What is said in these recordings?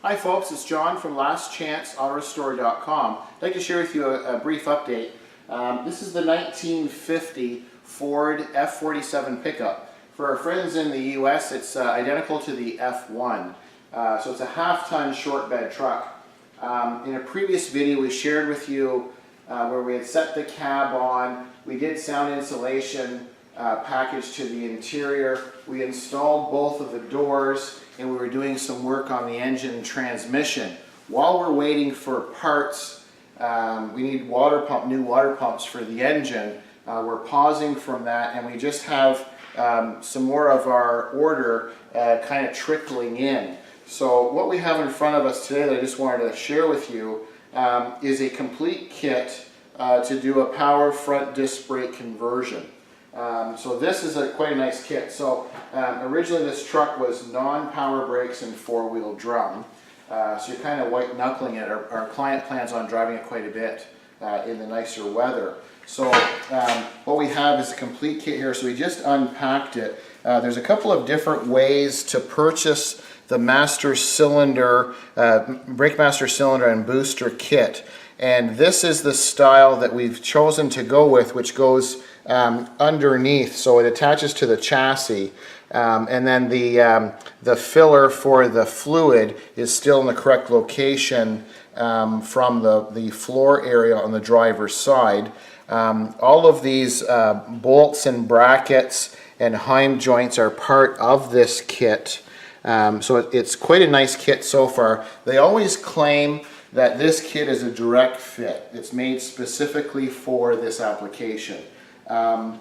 Hi folks, it's John from lastchanceautorestore.com. I'd like to share with you a brief update. This is the 1950 Ford F47 pickup. For our friends in the US, it's identical to the F1. So it's a half-ton short bed truck. In a previous video we shared with you where we had set the cab on, we did sound insulation package to the interior, we installed both of the doors, and we were doing some work on the engine and transmission. While we're waiting for parts, we need new water pumps for the engine. We're pausing from that, and we just have some more of our order kind of trickling in. So what we have in front of us today that I just wanted to share with you is a complete kit to do a power front disc brake conversion. So this is quite a nice kit. So originally this truck was non-power brakes and four-wheel drum. So you're kind of white knuckling it. Our client plans on driving it quite a bit in the nicer weather. So what we have is a complete kit here. So we just unpacked it. There's a couple of different ways to purchase the master cylinder, brake master cylinder and booster kit. And this is the style that we've chosen to go with, which goes underneath, so it attaches to the chassis, and then the filler for the fluid is still in the correct location from the floor area on the driver's side. All of these bolts and brackets and heim joints are part of this kit, so it's quite a nice kit so far. They always claim that this kit is a direct fit. It's made specifically for this application. I'm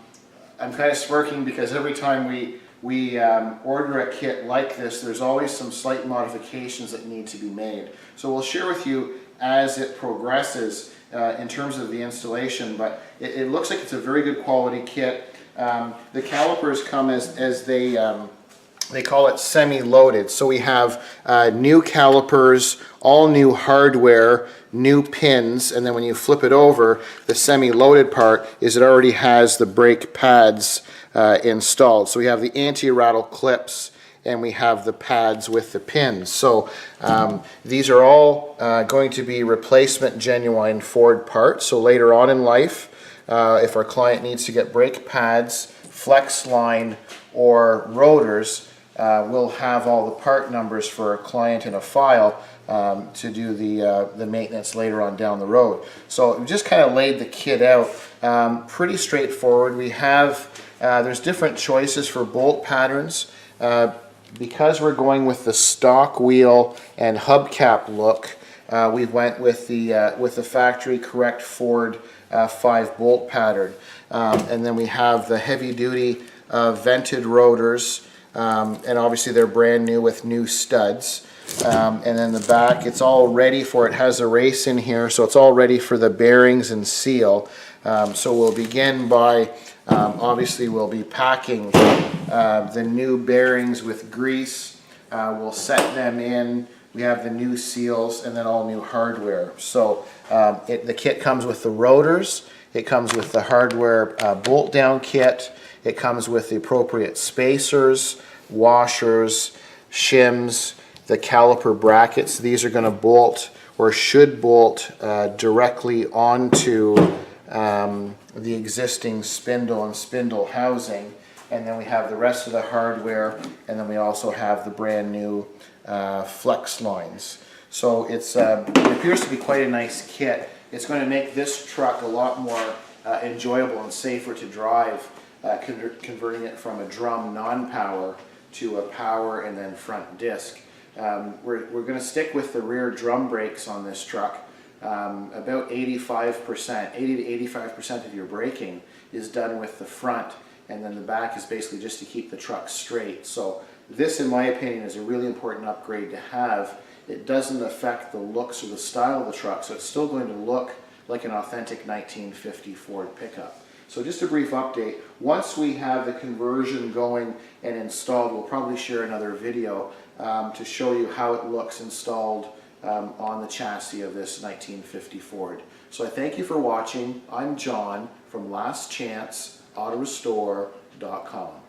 kind of smirking because every time we order a kit like this, there's always some slight modifications that need to be made. So we'll share with you as it progresses in terms of the installation, but it looks like it's a very good quality kit. The calipers come as they call it semi-loaded. So we have new calipers, all new hardware, new pins, and then when you flip it over, the semi-loaded part is it already has the brake pads installed. So we have the anti-rattle clips and we have the pads with the pins. So these are all going to be replacement genuine Ford parts. So later on in life, if our client needs to get brake pads, flex line, or rotors, we'll have all the part numbers for a client in a file to do the maintenance later on down the road. So we just kind of laid the kit out. Pretty straightforward. We have, there's different choices for bolt patterns. Because we're going with the stock wheel and hubcap look, we went with the factory correct Ford 5 bolt pattern. And then we have the heavy duty vented rotors. And obviously they're brand new with new studs. And then the back, it's all ready for, it has a race in here, so it's all ready for the bearings and seal. So we'll begin by, obviously we'll be packing the new bearings with grease. We'll set them in. We have the new seals and then all new hardware. So the kit comes with the rotors, it comes with the hardware bolt down kit, it comes with the appropriate spacers, washers, shims, the caliper brackets. These are going to bolt or should bolt directly onto the existing spindle and spindle housing. And then we have the rest of the hardware, and then we also have the brand new flex lines. So it appears to be quite a nice kit. It's going to make this truck a lot more enjoyable and safer to drive, converting it from a drum non-power to a power and then front disc. We're going to stick with the rear drum brakes on this truck. About 85%, 80 to 85% of your braking is done with the front, and then the back is basically just to keep the truck straight. So this, in my opinion, is a really important upgrade to have. It doesn't affect the looks or the style of the truck, so it's still going to look like an authentic 1950 Ford pickup. So just a brief update. Once we have the conversion going and installed, we'll probably share another video to show you how it looks installed on the chassis of this 1950 Ford. So I thank you for watching. I'm John from lastchanceautorestore.com.